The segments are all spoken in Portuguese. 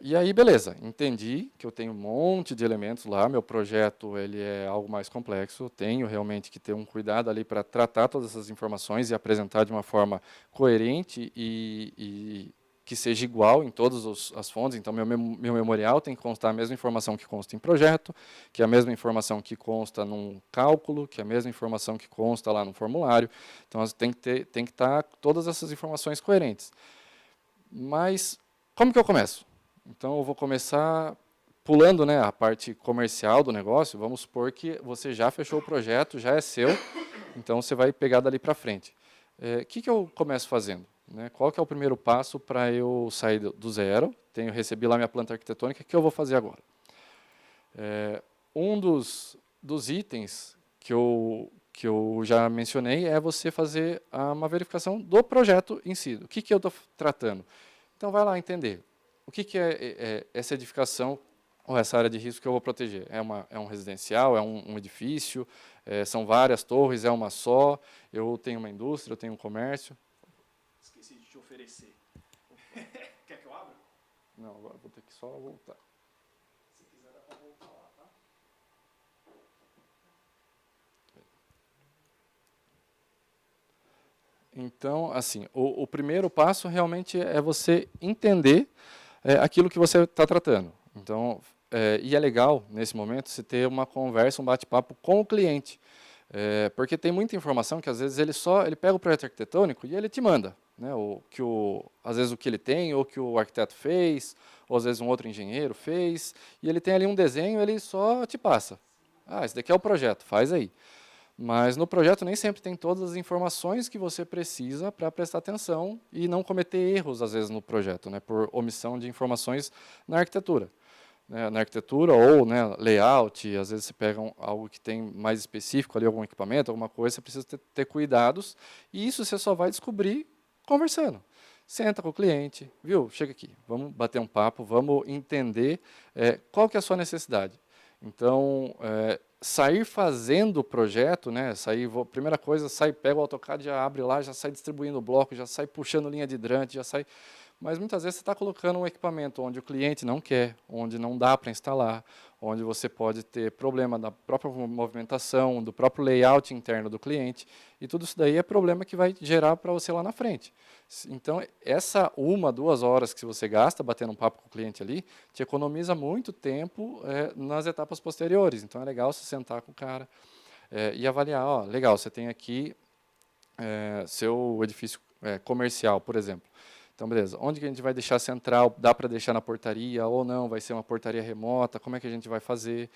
E aí, beleza, entendi que eu tenho um monte de elementos lá, meu projeto ele é algo mais complexo, tenho realmente que ter um cuidado ali para tratar todas essas informações e apresentar de uma forma coerente e que seja igual em todas as fontes. Então, meu memorial tem que constar a mesma informação que consta em projeto, que é a mesma informação que consta num cálculo, que é a mesma informação que consta lá no formulário. Então, tem que estar todas essas informações coerentes. Mas, como que eu começo? Então, eu vou começar pulando, né, a parte comercial do negócio. Vamos supor que você já fechou o projeto, já é seu, então você vai pegar dali para frente. O que eu começo fazendo? Né? Qual que é o primeiro passo para eu sair do zero? Recebi lá minha planta arquitetônica, o que eu vou fazer agora? Um dos itens que eu já mencionei é você fazer uma verificação do projeto em si. O que eu estou tratando? Então, vai lá entender. O que é essa edificação ou essa área de risco que eu vou proteger? É um residencial? É um edifício? São várias torres? É uma só? Eu tenho uma indústria? Eu tenho um comércio? Esqueci de te oferecer. Quer que eu abra? Não, agora vou ter que só voltar. Se quiser, dá pra voltar lá, tá? Então, assim, o primeiro passo realmente é você entender aquilo que você está tratando. Então, e é legal, nesse momento, se ter uma conversa, um bate-papo com o cliente. Porque tem muita informação que, às vezes, ele pega o projeto arquitetônico e ele te manda. Né, às vezes, o que ele tem, ou que o arquiteto fez, ou, às vezes, um outro engenheiro fez, e ele tem ali um desenho, ele só te passa. Ah, esse daqui é o projeto, faz aí. Mas no projeto nem sempre tem todas as informações que você precisa para prestar atenção e não cometer erros, às vezes, no projeto, né, por omissão de informações na arquitetura. Na arquitetura ou, né, layout, às vezes você pega algo que tem mais específico, ali, algum equipamento, alguma coisa, você precisa ter cuidados, e isso você só vai descobrir conversando. Senta com o cliente, viu? Chega aqui, vamos bater um papo, vamos entender qual que é a sua necessidade. Então, sair fazendo o projeto, né, primeira coisa, pega o AutoCAD, já abre lá, já sai distribuindo o bloco, já sai puxando linha de hidrante, já sai... Mas muitas vezes você está colocando um equipamento onde o cliente não quer, onde não dá para instalar, onde você pode ter problema da própria movimentação, do próprio layout interno do cliente, e tudo isso daí é problema que vai gerar para você lá na frente. Então, essa 1, 2 horas que você gasta batendo um papo com o cliente ali, te economiza muito tempo nas etapas posteriores. Então, é legal você sentar com o cara e avaliar, ó, legal, você tem aqui seu edifício comercial, por exemplo. Então, beleza, onde que a gente vai deixar central? Dá para deixar na portaria ou não? Vai ser uma portaria remota? Como é que a gente vai fazer?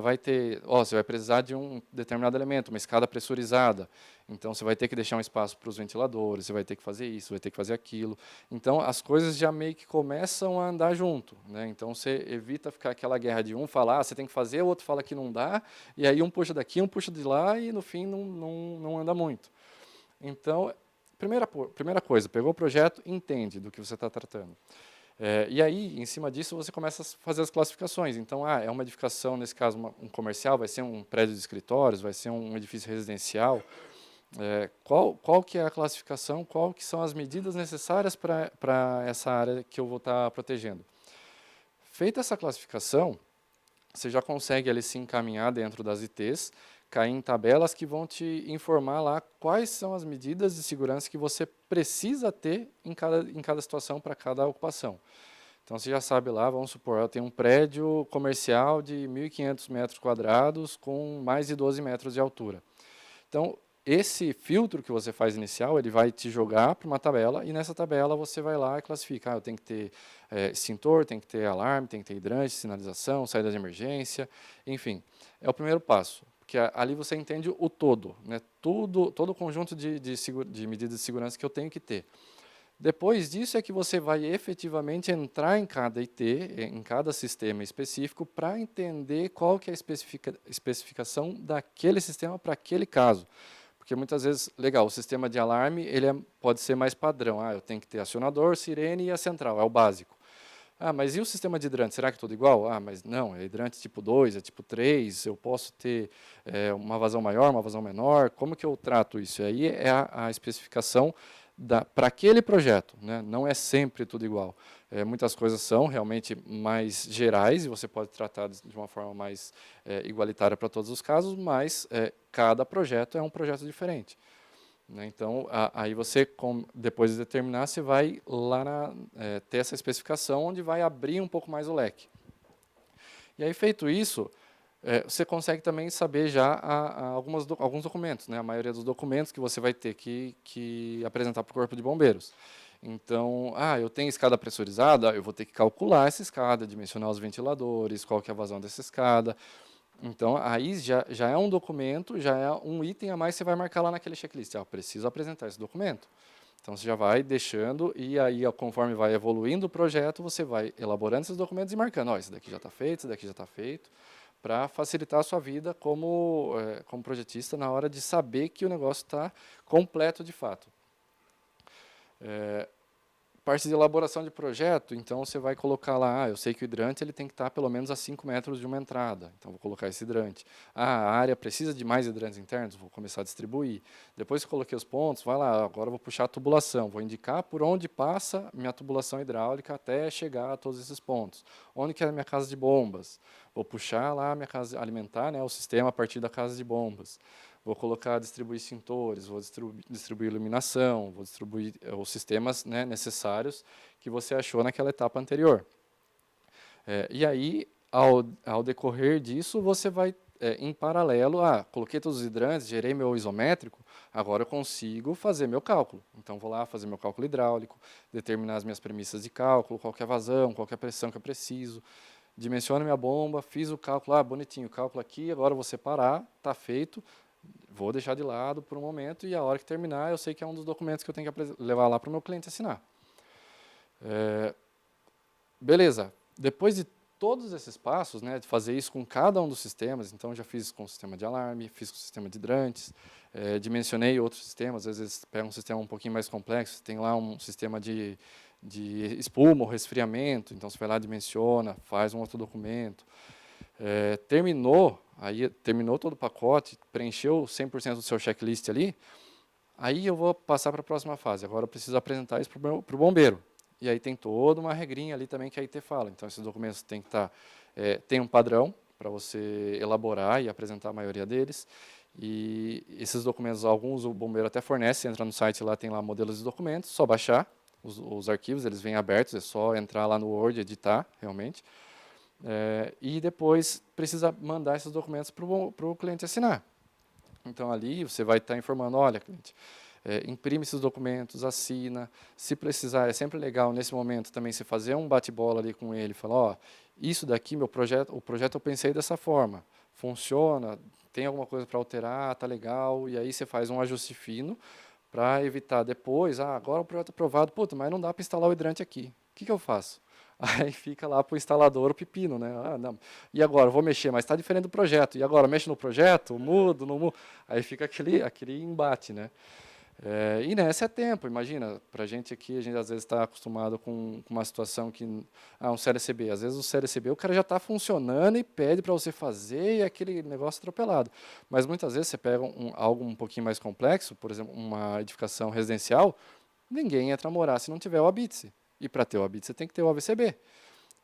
Vai ter, você vai precisar de um determinado elemento, uma escada pressurizada. Então, você vai ter que deixar um espaço para os ventiladores, você vai ter que fazer isso, vai ter que fazer aquilo. Então, as coisas já meio que começam a andar junto. Né? Então, você evita ficar aquela guerra de um falar, você tem que fazer, o outro fala que não dá, e aí um puxa daqui, um puxa de lá, e no fim não anda muito. Então, primeira coisa, pegou o projeto, entende do que você está tratando. E aí, em cima disso, você começa a fazer as classificações. Então, é uma edificação, nesse caso, um comercial, vai ser um prédio de escritórios, vai ser um edifício residencial. Qual que é a classificação, qual que são as medidas necessárias para essa área que eu vou estar protegendo. Feita essa classificação, você já consegue ali se encaminhar dentro das ITs, cair em tabelas que vão te informar lá quais são as medidas de segurança que você precisa ter em cada situação para cada ocupação. Então, você já sabe lá, vamos supor, eu tenho um prédio comercial de 1.500 metros quadrados com mais de 12 metros de altura. Então, esse filtro que você faz inicial, ele vai te jogar para uma tabela, e nessa tabela você vai lá e classifica. Eu tenho que ter extintor, tem que ter alarme, tem que ter hidrante, sinalização, saída de emergência, enfim. É o primeiro passo, porque ali você entende o todo, né? Todo o conjunto de medidas de segurança que eu tenho que ter. Depois disso é que você vai efetivamente entrar em cada IT, em cada sistema específico, para entender qual que é a especificação daquele sistema para aquele caso. Porque muitas vezes, legal, o sistema de alarme pode ser mais padrão. Eu tenho que ter acionador, sirene e a central, é o básico. Mas e o sistema de hidrante, será que é tudo igual? Mas não, é hidrante tipo 2, é tipo 3, eu posso ter uma vazão maior, uma vazão menor, como que eu trato isso? Aí é a especificação para aquele projeto, né? Não é sempre tudo igual. Muitas coisas são realmente mais gerais e você pode tratar de uma forma mais igualitária para todos os casos, mas cada projeto é um projeto diferente, né? Então, aí você, depois de determinar, você vai lá ter essa especificação onde vai abrir um pouco mais o leque. E aí, feito isso, você consegue também saber já alguns documentos, né? A maioria dos documentos que você vai ter que apresentar para o Corpo de Bombeiros. Então, eu tenho escada pressurizada, eu vou ter que calcular essa escada, dimensionar os ventiladores, qual que é a vazão dessa escada. Então, aí já é um documento, já é um item a mais que você vai marcar lá naquele checklist. Preciso apresentar esse documento. Então, você já vai deixando e aí, conforme vai evoluindo o projeto, você vai elaborando esses documentos e marcando. Esse daqui já está feito, esse daqui já está feito, para facilitar a sua vida como projetista na hora de saber que o negócio está completo de fato. Parte de elaboração de projeto, então você vai colocar lá, eu sei que o hidrante ele tem que estar pelo menos a 5 metros de uma entrada, então vou colocar esse hidrante. A área precisa de mais hidrantes internos, vou começar a distribuir. Depois que coloquei os pontos, vai lá, agora eu vou puxar a tubulação, vou indicar por onde passa minha tubulação hidráulica até chegar a todos esses pontos. Onde que é a minha casa de bombas? Vou puxar lá a minha casa, alimentar, né, o sistema a partir da casa de bombas. Vou distribuir extintores, vou distribuir iluminação, vou distribuir os sistemas, né, necessários que você achou naquela etapa anterior. E aí, ao decorrer disso, você vai, em paralelo, coloquei todos os hidrantes, gerei meu isométrico, agora eu consigo fazer meu cálculo. Então, vou lá fazer meu cálculo hidráulico, determinar as minhas premissas de cálculo, qual que é a vazão, qual que é a pressão que eu preciso, dimensiono minha bomba, fiz o cálculo, bonitinho, o cálculo aqui, agora eu vou separar, está feito, vou deixar de lado por um momento e a hora que terminar eu sei que é um dos documentos que eu tenho que levar lá para o meu cliente assinar. Beleza, depois de todos esses passos, né, de fazer isso com cada um dos sistemas, então já fiz com o sistema de alarme, fiz com o sistema de hidrantes, dimensionei outros sistemas, às vezes pega um sistema um pouquinho mais complexo, tem lá um sistema de espuma ou resfriamento, então você vai lá, dimensiona, faz um outro documento. Terminou todo o pacote, preencheu 100% do seu checklist ali, aí eu vou passar para a próxima fase. Agora eu preciso apresentar isso para o bombeiro. E aí tem toda uma regrinha ali também que a IT fala. Então, esses documentos têm que estar... tem um padrão para você elaborar e apresentar a maioria deles. E esses documentos, alguns o bombeiro até fornece, entra no site lá, tem lá modelos de documentos, só baixar os arquivos, eles vêm abertos, é só entrar lá no Word e editar, realmente. E depois precisa mandar esses documentos para o cliente assinar. Então, ali você vai estar informando, olha, cliente, imprime esses documentos, assina. Se precisar, é sempre legal, nesse momento, também você fazer um bate-bola ali com ele, falar, isso daqui, o projeto eu pensei dessa forma, funciona, tem alguma coisa para alterar, tá legal, e aí você faz um ajuste fino para evitar depois, agora o projeto é aprovado, mas não dá para instalar o hidrante aqui, o que eu faço? Aí fica lá para o instalador o pepino, né? Não. E agora, eu vou mexer, mas está diferente do projeto. E agora, mexo no projeto, mudo, não mudo. Aí fica aquele embate, né? E nessa é tempo, imagina, para a gente aqui, a gente às vezes está acostumado com uma situação que, um CLCB, às vezes o CLCB o cara já está funcionando e pede para você fazer e é aquele negócio atropelado. Mas muitas vezes você pega algo um pouquinho mais complexo, por exemplo, uma edificação residencial, ninguém entra a morar se não tiver o ABITSE. E para ter o ABITSE você tem que ter o AVCB.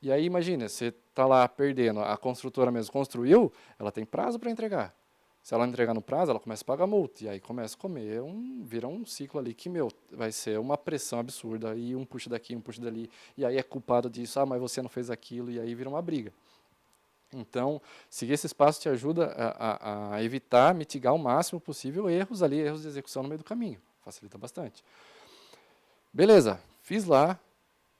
E aí, imagina, você está lá perdendo, a construtora mesmo construiu, ela tem prazo para entregar. Se ela não entregar no prazo, ela começa a pagar multa. E aí começa a comer, vira um ciclo ali que, vai ser uma pressão absurda. E um puxa daqui, um puxa dali. E aí é culpado disso, mas você não fez aquilo. E aí vira uma briga. Então, seguir esse espaço te ajuda a evitar, mitigar o máximo possível erros de execução no meio do caminho. Facilita bastante. Beleza, fiz lá.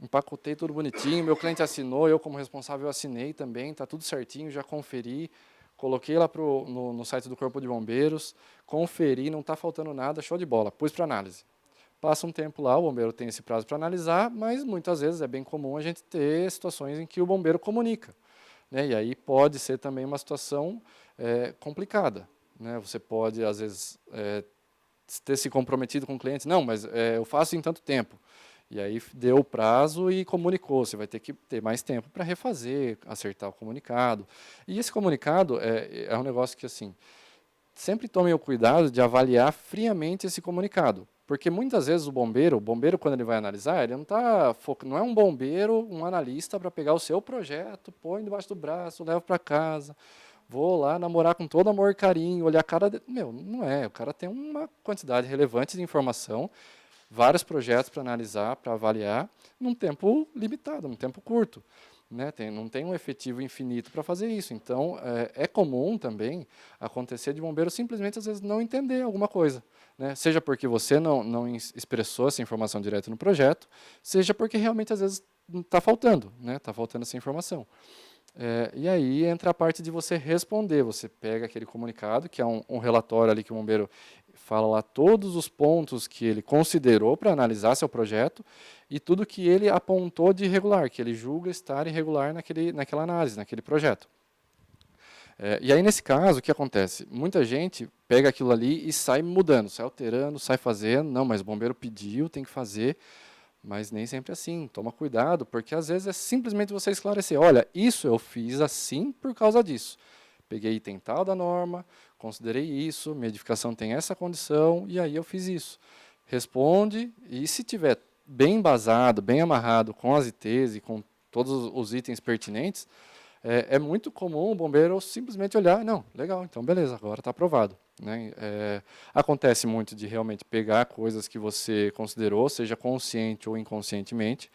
Empacotei tudo bonitinho, meu cliente assinou, eu como responsável assinei também, está tudo certinho, já conferi, coloquei lá no site do Corpo de Bombeiros, conferi, não está faltando nada, show de bola, pus para análise. Passa um tempo lá, o bombeiro tem esse prazo para analisar, mas muitas vezes é bem comum a gente ter situações em que o bombeiro comunica, né? E aí pode ser também uma situação complicada, né? Você pode, às vezes, ter se comprometido com o cliente, não, mas eu faço em tanto tempo. E aí deu o prazo e comunicou. Você vai ter que ter mais tempo para refazer, acertar o comunicado. E esse comunicado é um negócio que, assim, sempre tomem o cuidado de avaliar friamente esse comunicado. Porque muitas vezes o bombeiro quando ele vai analisar, ele não é um bombeiro, um analista para pegar o seu projeto, põe debaixo do braço, leva para casa, vou lá namorar com todo amor e carinho, olhar a cara Meu, não é. O cara tem uma quantidade relevante de informação, vários projetos para analisar, para avaliar, num tempo limitado, num tempo curto. Né? Não tem um efetivo infinito para fazer isso. Então, é comum também acontecer de bombeiro simplesmente, às vezes, não entender alguma coisa. Né? Seja porque você não expressou essa informação direto no projeto, seja porque realmente, às vezes, está faltando, né? Está faltando essa informação. E aí entra a parte de você responder. Você pega aquele comunicado, que é um relatório ali que o bombeiro fala lá todos os pontos que ele considerou para analisar seu projeto e tudo que ele apontou de irregular, que ele julga estar irregular naquela análise, naquele projeto. E aí, nesse caso, o que acontece? Muita gente pega aquilo ali e sai mudando, sai alterando, sai fazendo. Não, mas o bombeiro pediu, tem que fazer. Mas nem sempre é assim. Toma cuidado, porque às vezes é simplesmente você esclarecer. Olha, isso eu fiz assim por causa disso. Peguei item tal da norma, considerei isso, minha edificação tem essa condição, e aí eu fiz isso. Responde, e se tiver bem embasado, bem amarrado com as ITs e com todos os itens pertinentes, é muito comum o bombeiro simplesmente olhar, não, legal, então beleza, agora está aprovado. Né? Acontece muito de realmente pegar coisas que você considerou, seja consciente ou inconscientemente,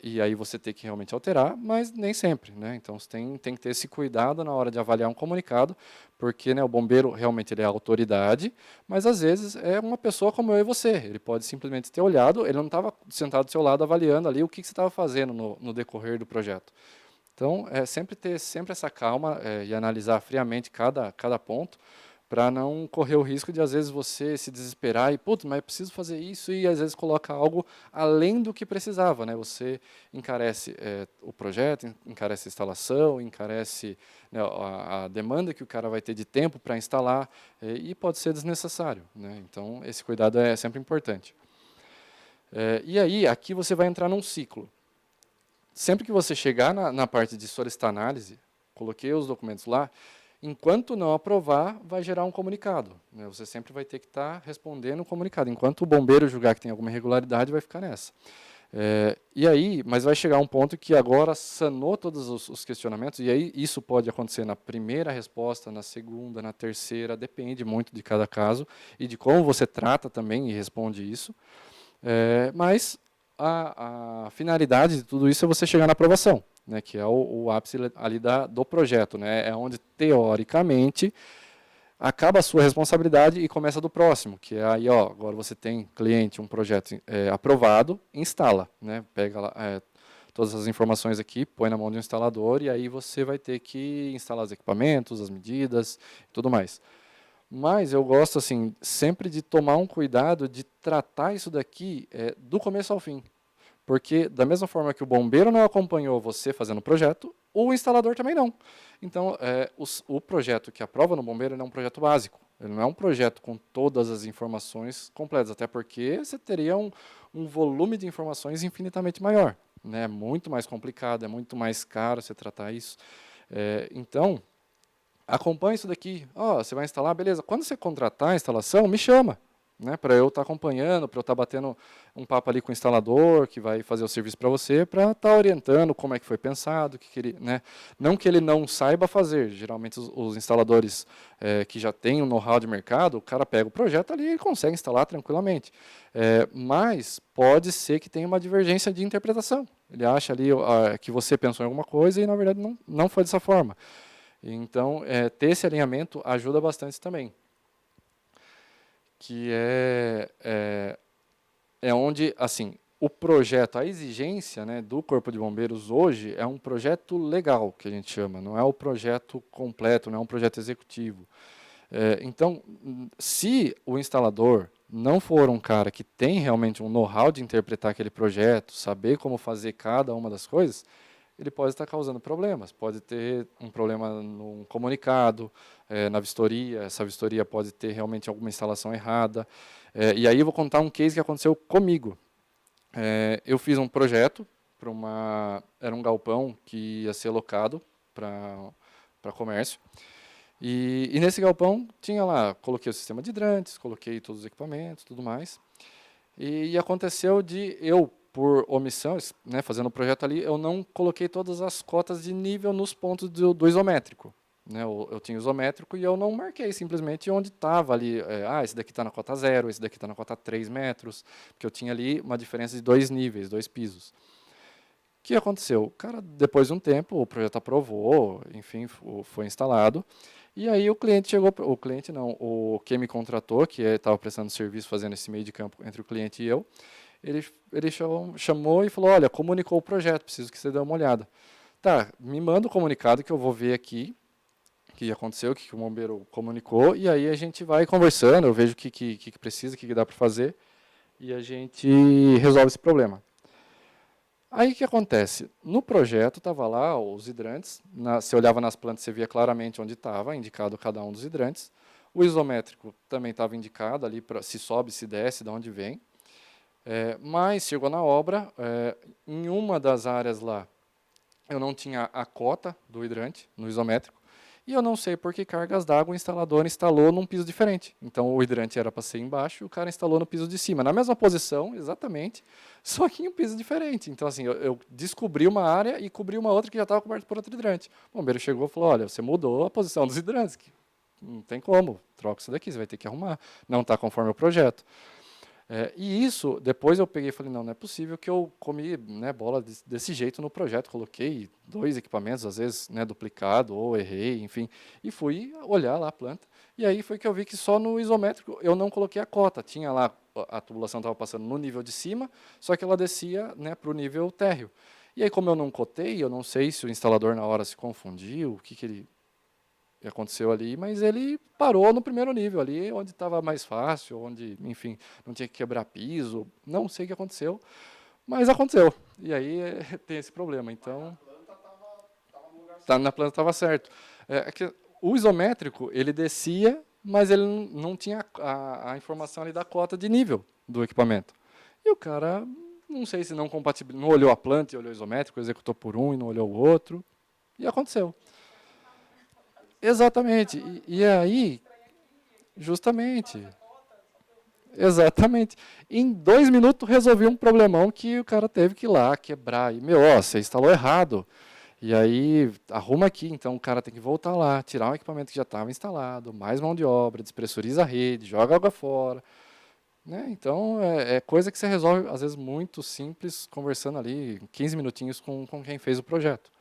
e aí você ter que realmente alterar, mas nem sempre. Né? Então você tem que ter esse cuidado na hora de avaliar um comunicado, porque né, o bombeiro realmente ele é a autoridade, mas às vezes é uma pessoa como eu e você. Ele pode simplesmente ter olhado, ele não estava sentado do seu lado avaliando ali o que você estava fazendo no decorrer do projeto. Então, sempre ter essa calma e analisar friamente cada ponto, para não correr o risco de, às vezes, você se desesperar e, putz, mas eu preciso fazer isso, e às vezes coloca algo além do que precisava. Né? Você encarece o projeto, encarece a instalação, encarece né, a demanda que o cara vai ter de tempo para instalar, e pode ser desnecessário. Né? Então, esse cuidado é sempre importante. E aí, aqui você vai entrar num ciclo. Sempre que você chegar na parte de solicitar análise, coloquei os documentos lá, enquanto não aprovar, vai gerar um comunicado. Né? Você sempre vai ter que estar respondendo o comunicado. Enquanto o bombeiro julgar que tem alguma irregularidade, vai ficar nessa. E aí, mas vai chegar um ponto que agora sanou todos os questionamentos, e aí isso pode acontecer na primeira resposta, na segunda, na terceira, depende muito de cada caso, e de como você trata também e responde isso. Mas a finalidade de tudo isso é você chegar na aprovação, né, que é o ápice ali do projeto. Né, é onde, teoricamente, acaba a sua responsabilidade e começa do próximo, que é aí, ó, agora você tem cliente, um projeto aprovado, instala. Né, pega lá, todas as informações aqui, põe na mão de um instalador, e aí você vai ter que instalar os equipamentos, as medidas e tudo mais. Mas eu gosto, assim, sempre de tomar um cuidado de tratar isso daqui do começo ao fim. Porque, da mesma forma que o bombeiro não acompanhou você fazendo o projeto, o instalador também não. Então, o projeto que aprova no bombeiro é um projeto básico. Ele não é um projeto com todas as informações completas, até porque você teria um volume de informações infinitamente maior. Né? É muito mais complicado, é muito mais caro você tratar isso. Então, acompanhe isso daqui. Você vai instalar, beleza. Quando você contratar a instalação, me chama. Né, para eu estar acompanhando, para eu estar batendo um papo ali com o instalador, que vai fazer o serviço para você, para estar orientando como é que foi pensado, que ele, né, não que ele não saiba fazer. Geralmente os instaladores que já têm um know-how de mercado, o cara pega o projeto ali e consegue instalar tranquilamente. Mas pode ser que tenha uma divergência de interpretação. Ele acha ali que você pensou em alguma coisa e, na verdade, não foi dessa forma. Então, ter esse alinhamento ajuda bastante também. Que é onde, assim, o projeto, a exigência né, do Corpo de Bombeiros hoje é um projeto legal, que a gente chama, não é o projeto completo, não é um projeto executivo. Então, se o instalador não for um cara que tem realmente um know-how de interpretar aquele projeto, saber como fazer cada uma das coisas, ele pode estar causando problemas. Pode ter um problema num comunicado, na vistoria, essa vistoria pode ter realmente alguma instalação errada. E aí eu vou contar um case que aconteceu comigo. Eu fiz um projeto, era um galpão que ia ser locado para comércio, E nesse galpão tinha lá, coloquei o sistema de hidrantes, coloquei todos os equipamentos, tudo mais. E aconteceu de eu, por omissão, né, fazendo o projeto ali, eu não coloquei todas as cotas de nível nos pontos do isométrico. Né, eu tinha o isométrico e eu não marquei simplesmente onde estava ali. Esse daqui está na cota 0, esse daqui está na cota 3 metros, porque eu tinha ali uma diferença de 2 níveis, 2 pisos. O que aconteceu? Cara, depois de um tempo, o projeto aprovou, enfim, foi instalado. E aí o cliente chegou, o cliente não, o quem me contratou, que estava prestando serviço, fazendo esse meio de campo entre o cliente e eu, ele chamou e falou, olha, comunicou o projeto, preciso que você dê uma olhada. Tá, me manda o comunicado que eu vou ver aqui, o que aconteceu, o que o bombeiro comunicou, e aí a gente vai conversando, eu vejo o que precisa, o que dá para fazer, e a gente resolve esse problema. Aí o que acontece? No projeto estava lá os hidrantes, você olhava nas plantas, você via claramente onde estava, indicado cada um dos hidrantes. O isométrico também estava indicado ali, se sobe, se desce, de onde vem. Mas chegou na obra, em uma das áreas lá, eu não tinha a cota do hidrante no isométrico, e eu não sei por que cargas d'água o instalador instalou num piso diferente. Então o hidrante era para ser embaixo e o cara instalou no piso de cima, na mesma posição, exatamente, só que em um piso diferente. Então assim, eu descobri uma área e cobri uma outra que já estava coberta por outro hidrante. O bombeiro chegou e falou, olha, você mudou a posição dos hidrantes, que não tem como, troca isso daqui, você vai ter que arrumar, não está conforme o projeto. E isso, depois eu peguei e falei, não é possível que eu comi, né, bola desse jeito no projeto, coloquei 2 equipamentos, às vezes, né, duplicado, ou errei, enfim, e fui olhar lá a planta, e aí foi que eu vi que só no isométrico eu não coloquei a cota, tinha lá, a tubulação estava passando no nível de cima, só que ela descia, né, para o nível térreo. E aí, como eu não cotei, eu não sei se o instalador na hora se confundiu, o que ele aconteceu ali, mas ele parou no primeiro nível ali, onde estava mais fácil, onde, enfim, não tinha que quebrar piso, não sei o que aconteceu, mas aconteceu. E aí tem esse problema. Então, na planta estava certo. É que o isométrico ele descia, mas ele não tinha a informação ali da cota de nível do equipamento. E o cara, não sei se não compatibilizou, não olhou a planta e olhou o isométrico, executou por um e não olhou o outro, e aconteceu. Exatamente. E aí, justamente, exatamente. Em 2 minutos resolvi um problemão que o cara teve que ir lá quebrar. E, você instalou errado. E aí, arruma aqui. Então, o cara tem que voltar lá, tirar um equipamento que já estava instalado, mais mão de obra, despressuriza a rede, joga água fora. Né? Então, é coisa que você resolve, às vezes, muito simples, conversando ali 15 minutinhos com quem fez o projeto.